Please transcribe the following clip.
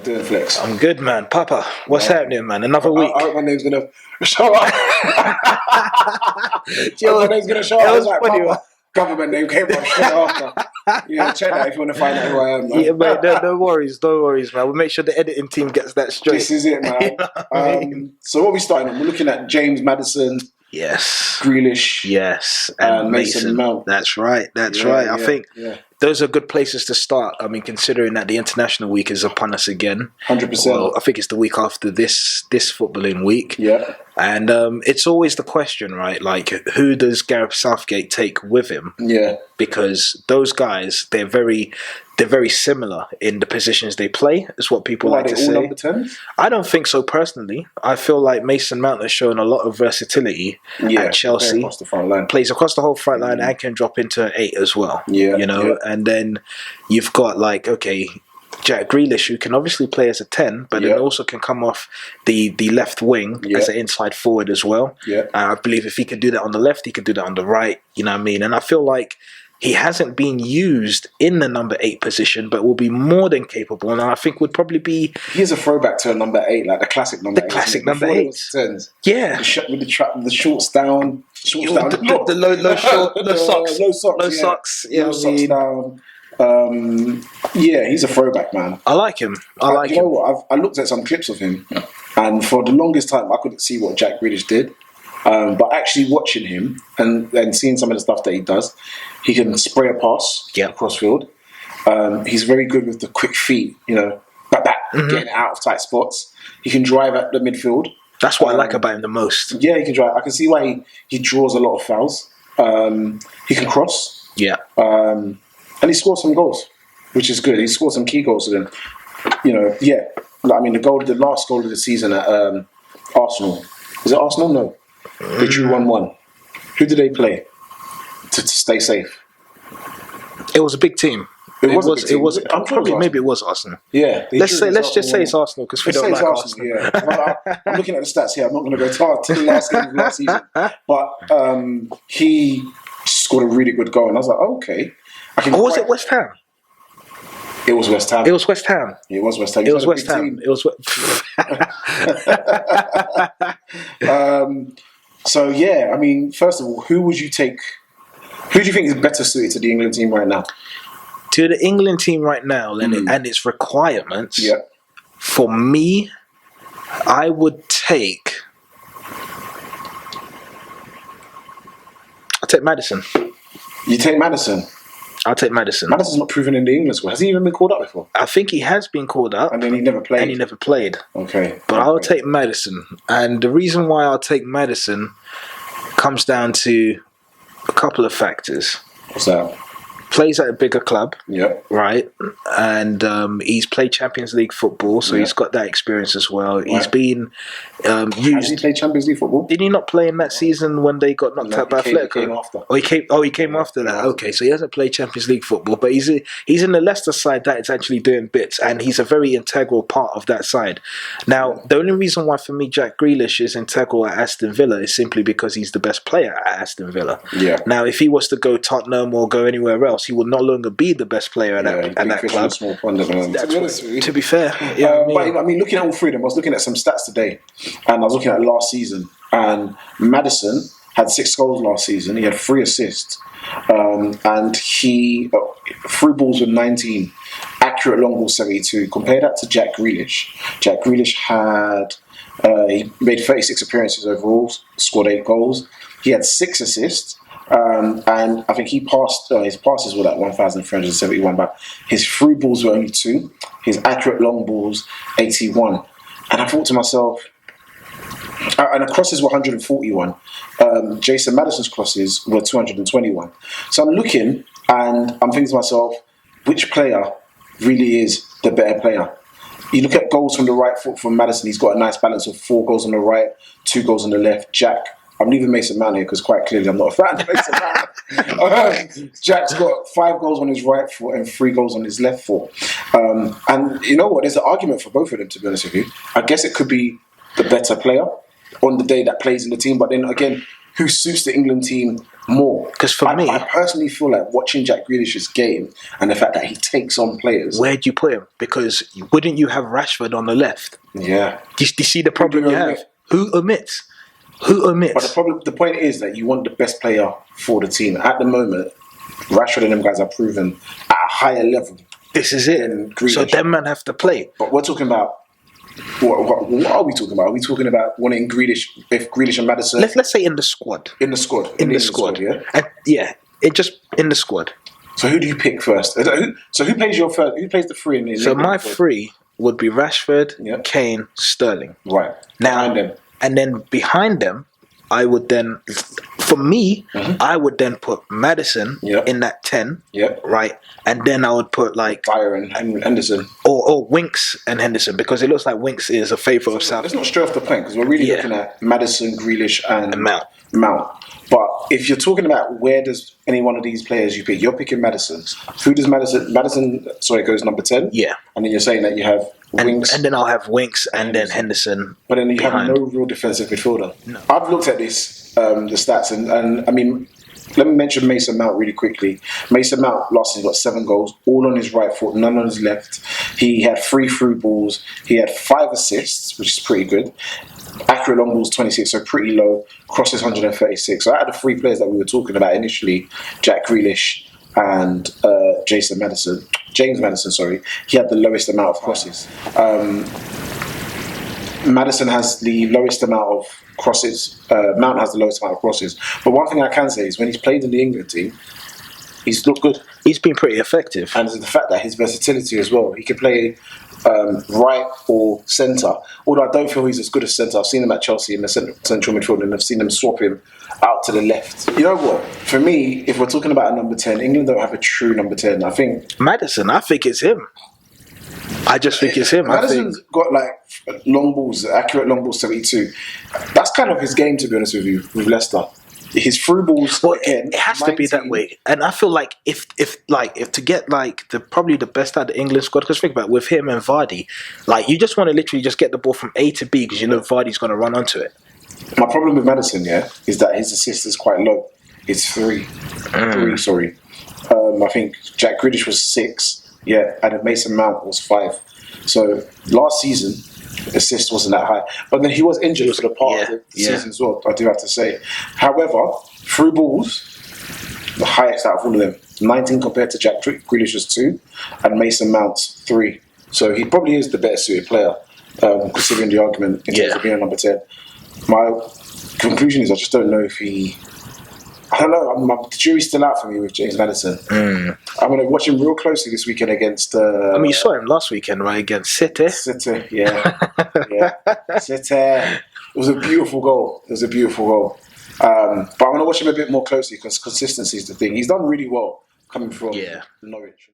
you doing, Flex? I'm good, man. Papa, what's happening, man? Another week. I hope my name's gonna show up. My name's gonna show up. I was like, funny, Papa, government name came up straight after. Yeah, check that if you want to find out who I am, man. Yeah, mate, no worries, man. We'll make sure the editing team gets that straight. This is it, man. You know what I mean? So what are we starting on? We're looking at James Maddison. Yes. Grealish. Yes. And Mason Mount. That's right. I think those are good places to start. I mean, considering that the international week is upon us again. 100%. Well, I think it's the week after this footballing week. Yeah. And it's always the question, right? Like, who does Gareth Southgate take with him? Yeah. Because those guys, they're very similar in the positions they play, is what people like to say. Are they all number 10s? I don't think so personally. I feel like Mason Mount has shown a lot of versatility at Chelsea. Across the front line. Plays across the whole front line and can drop into 8 as well. Yeah. You know, and then you've got Jack Grealish, who can obviously play as a 10, but then also can come off the left wing as an inside forward as well. Yeah. I believe if he can do that on the left, he can do that on the right. You know what I mean? And I feel like he hasn't been used in the number 8 position, but will be more than capable. And I think would probably be... He's a throwback to a number 8, like the classic number 8. The classic number 8. Yeah. With the shorts down. The low socks. Yeah, low socks down. He's a throwback, man. I like him. You know what? I looked at some clips of him, and for the longest time, I couldn't see what Jack Grealish did. But actually watching him and seeing some of the stuff that he does, he can spray a pass across field. He's very good with the quick feet, getting out of tight spots. He can drive at the midfield. That's what I like about him the most. Yeah, he can drive. I can see why he draws a lot of fouls. He can cross. Yeah. And he scored some goals, which is good. He scored some key goals to them. The last goal of the season at Arsenal. Was it Arsenal? No. They drew 1-1. Who did they play to stay safe? It was a big team. It was. Maybe it was Arsenal. Yeah. Let's just say it's Arsenal because we don't like Arsenal. Yeah. I'm looking at the stats here. I'm not going to go to the last game of last season, but he scored a really good goal, and I was like, okay. Was it West Ham? It was West Ham. It was West Ham. It was West Ham. It was West Ham. It was. First of all, who would you take? Who do you think is better suited to the England team right now? To the England team right now and its requirements. Yeah. For me, I would take. I'll take Maddison. You take Maddison? I'll take Maddison. Madison's not proven in the England squad. Has he even been called up before? I think he has been called up. And then he never played. Okay. But I'll take Maddison. And the reason why I'll take Maddison comes down to a couple of factors. What's that? Plays at a bigger club, right? And he's played Champions League football, so he's got that experience as well. Right. He's been used. Has he played Champions League football? Did he not play in that season when they got knocked out by Atletico? He came after. He came after that. Okay, so he hasn't played Champions League football, but he's in the Leicester side that is actually doing bits, and he's a very integral part of that side. Now, the only reason why for me Jack Grealish is integral at Aston Villa is simply because he's the best player at Aston Villa. Yeah. Now, if he was to go Tottenham or go anywhere else, he would no longer be the best player at that club. Small pond, to be fair, but looking at all three of them, I was looking at some stats today, and I was looking at last season. And Maddison had 6 goals last season. He had 3 assists, and he through balls with 19, accurate long ball 72. Compare that to Jack Grealish. Jack Grealish had he made 36 appearances overall, scored 8 goals. He had 6 assists. And I think he passed, his passes were like 1,371, but his through balls were only 2. His accurate long balls, 81. And I thought to myself, and the crosses were 141. Jason Maddison's crosses were 221. So I'm looking and I'm thinking to myself, which player really is the better player? You look at goals from the right foot from Maddison, he's got a nice balance of 4 goals on the right, 2 goals on the left. Jack, I'm leaving Mason Mount here because quite clearly I'm not a fan of Mason Mount. Jack's got 5 goals on his right foot and 3 goals on his left foot. And you know what? There's an argument for both of them, to be honest with you. I guess it could be the better player on the day that plays in the team. But then again, who suits the England team more. 'Cause for me- I personally feel like watching Jack Grealish's game and the fact that he takes on players. Where do you put him? Because wouldn't you have Rashford on the left? Yeah. Do you see the problem do you you have? omit? Who omits? Who omits? But the point is that you want the best player for the team. At the moment, Rashford and them guys are proven at a higher level. This is it. And Grealish. So them man have to play. But we're talking about what are we talking about? Are we talking about wanting Grealish and Maddison Let's say in the squad. in the squad? In the squad. Yeah. And it just in the squad. So who do you pick first? So who plays your first? Who plays the three in the? So my three would be Rashford, Yeah. Kane, Sterling. Right. Now, Behind them. and then behind them, I would then, for me, I would then put Maddison Yeah. in that 10, Yeah. right? And then I would put like, Dyer and Henderson. or Winks and Henderson, because it looks like Winks is a favourite of South. Let's not stray off the point because we're really Yeah. looking at Maddison, Grealish, and Mount. But if you're talking about where does any one of these players you pick, you're picking Maddison. Who does Maddison? Maddison, sorry, goes number 10. Yeah. And then you're saying that you have Winks. And then I'll have Winks and then Henderson. But then you behind. have no real defensive midfielder. No. I've looked at this, the stats, and I mean, let me mention Mason Mount really quickly. Mason Mount last season got 7 goals, all on his right foot, none on his left. He had 3 through balls. He had 5 assists, which is pretty good. Accurate long balls 26, so pretty low. Crosses 136. So out of the 3 players that we were talking about initially, Jack Grealish and James Maddison, sorry, he had the lowest amount of crosses. Maddison has the lowest amount of crosses. Mount has the lowest amount of crosses. But one thing I can say is when he's played in the England team, he's looked good. He's been pretty effective. And the fact that his versatility as well, he can play right or centre. Although I don't feel he's as good as centre. I've seen him at Chelsea in the central midfield, and I've seen them swap him out to the left. You know what? For me, if we're talking about a number 10, England don't have a true number 10. I think Maddison, I think it's him. I just think it's him. Maddison's got like long balls, accurate long balls 72. That's kind of his game, to be honest with you, with Leicester. His through balls, Well, again, it has to be that way, and I feel like if to get like probably the best out of the England squad, because think about it, with him and Vardy, like you just want to literally just get the ball from A to B because you know Vardy's going to run onto it. My problem with Maddison, is that his assist is quite low. It's 3. 3, sorry. I think Jack Grealish was 6, and then Mason Mount was 5. So last season, assist wasn't that high. But then he was injured for the part of the season as well, I do have to say. However, through balls, the highest out of all of them. 19 compared to Jack Grealish's 2, and Mason Mount's 3. So he probably is the better suited player, considering the argument in terms of being a number 10. My conclusion is I just don't know if he... I don't know. The jury's still out for me with James Maddison. I'm going to watch him real closely this weekend against... I mean, you saw him last weekend, right, against City. City, yeah. City. It was a beautiful goal. But I'm going to watch him a bit more closely because consistency is the thing. He's done really well coming from Norwich.